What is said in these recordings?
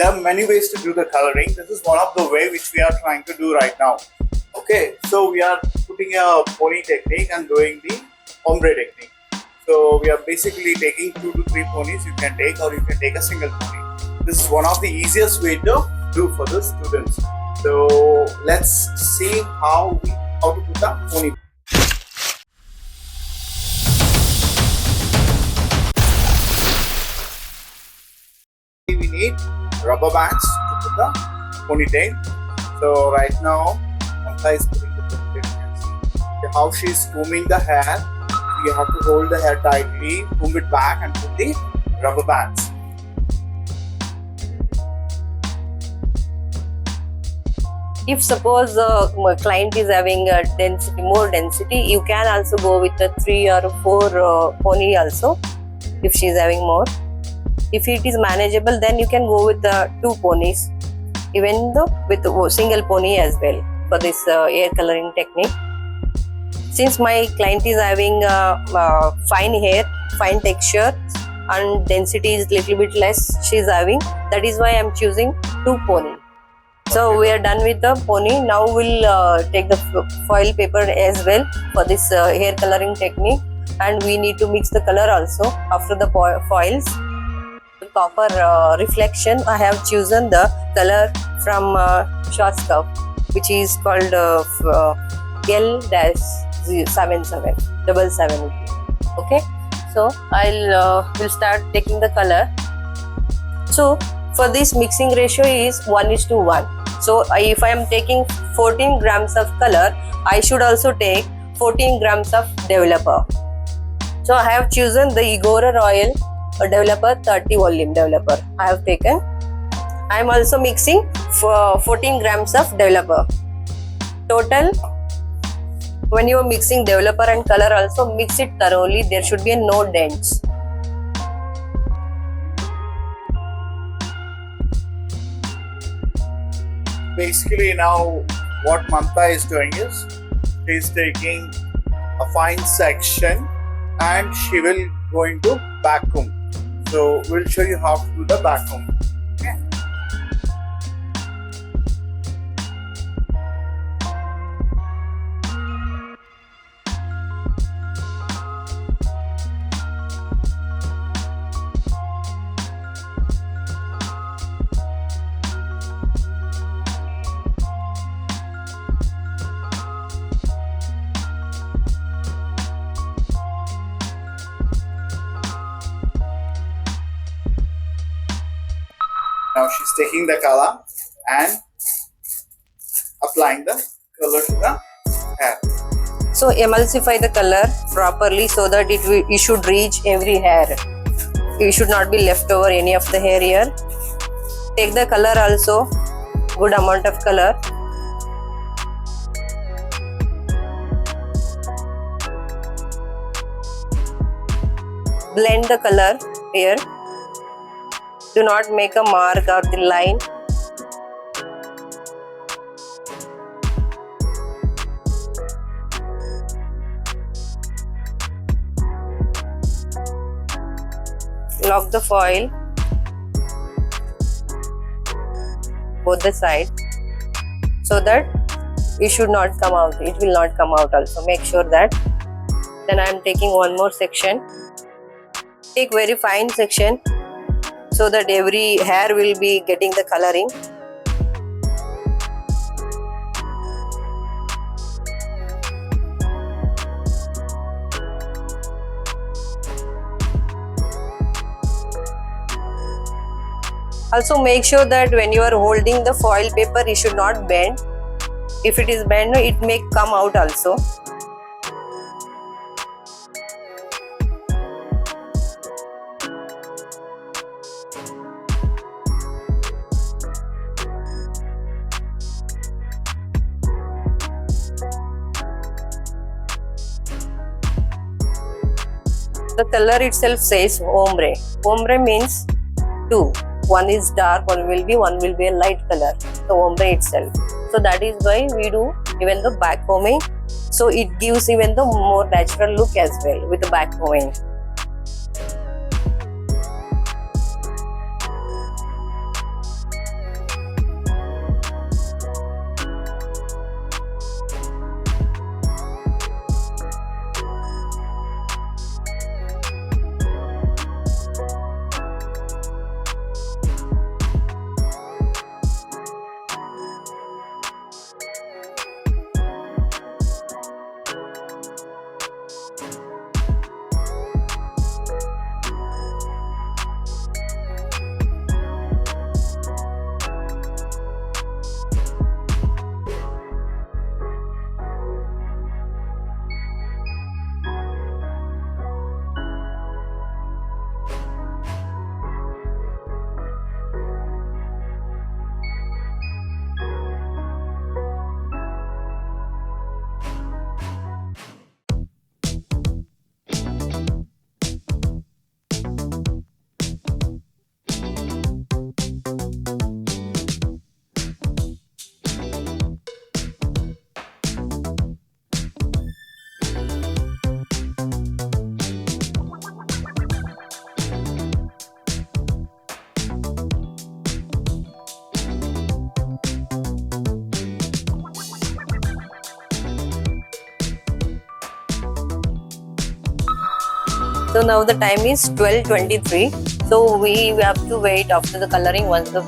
There are many ways to do the coloring. This is one of the way which we are trying to do right now. Okay, so we are putting a pony technique and doing the ombre technique. So we are basically taking 2 to 3 ponies you can take, or you can take a single pony. This is one of the easiest way to do for the students. So let's see how to put a pony. We need rubber bands to put the ponytail. So right now Mamta is putting the ponytail. You can see how she is combing the hair. You have to hold the hair tightly, comb it back and put the rubber bands. If suppose my client is having a more density, you can also go with a 3 or 4 pony also, if she is having more. If it is manageable, then you can go with the 2 ponies, even though with a single pony as well for this hair coloring technique. Since my client is having fine hair, fine texture, and density is little bit less she is having, that is why I am choosing 2 pony. So we are done with the pony. Now we'll take the foil paper as well for this hair coloring technique, and we need to mix the color also after the foils. Copper reflection, I have chosen the color from Schwarzkopf, which is called L-77. Okay, so will start taking the color. So for this mixing ratio is 1:1. So if I am taking 14 grams of color, I should also take 14 grams of developer. So I have chosen the Igora Royal developer 30 volume developer. I have taken. I am also mixing for 14 grams of developer. Total, when you are mixing developer and color, also mix it thoroughly. There should be no dents. Basically now what Mamta is doing is she is taking a fine section and she will go into backcomb. So we'll show you how to do the backcomb. Okay. Now she's taking the color and applying the color to the hair. So emulsify the color properly so that it should reach every hair. You should not be left over any of the hair here. Take the color also, good amount of color. Blend the color here. Do not make a mark or the line. Lock the foil, both the sides, so that it should not come out. It will not come out also. Make sure that. Then I am taking one more section. Take very fine section, so that every hair will be getting the coloring. Also make sure that when you are holding the foil paper, it should not bend. If it is bent, it may come out also. The color itself says ombre. Ombre means 2. One is dark, one will be a light color. The ombre itself. So that is why we do even the back combing. So it gives even the more natural look as well with the back combing. So now the time is 12:23. So we have to wait after the coloring. Once the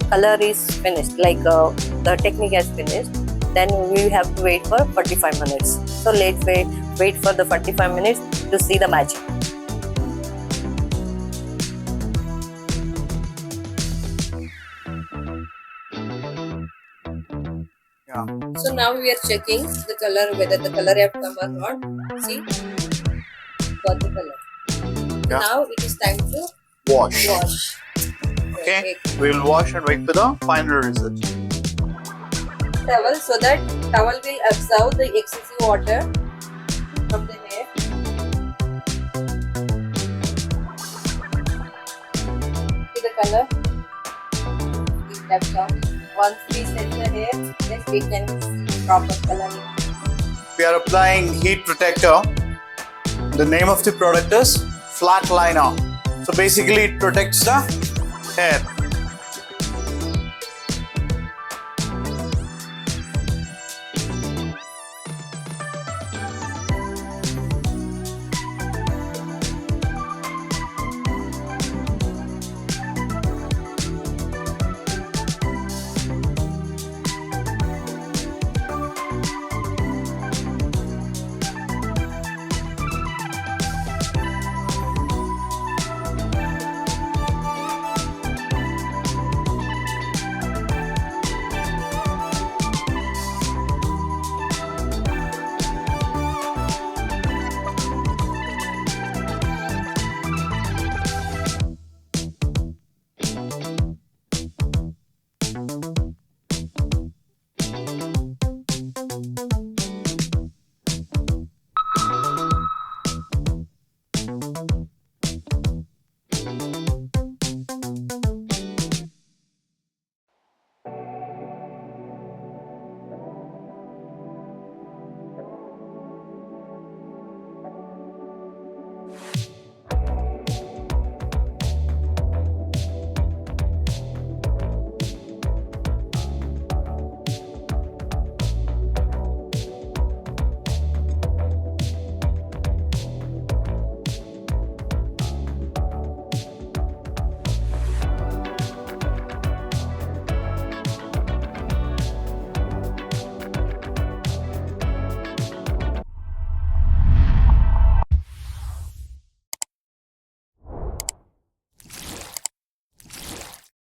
color is finished, like the technique has finished, then we have to wait for 45 minutes. So let's wait for the 45 minutes to see the magic. Yeah. So now we are checking the color, whether the color have come or not. See, got the color. Yeah. Now it is time to Wash. wash. Okay. We'll wash and wait for the final result. Towel, so that towel will absorb the excessive water from the hair. See the color? It absorbs. Once we set the hair, then we can see proper coloring. We are applying heat protector. The name of the product is Flat Liner. So basically it protects the hair.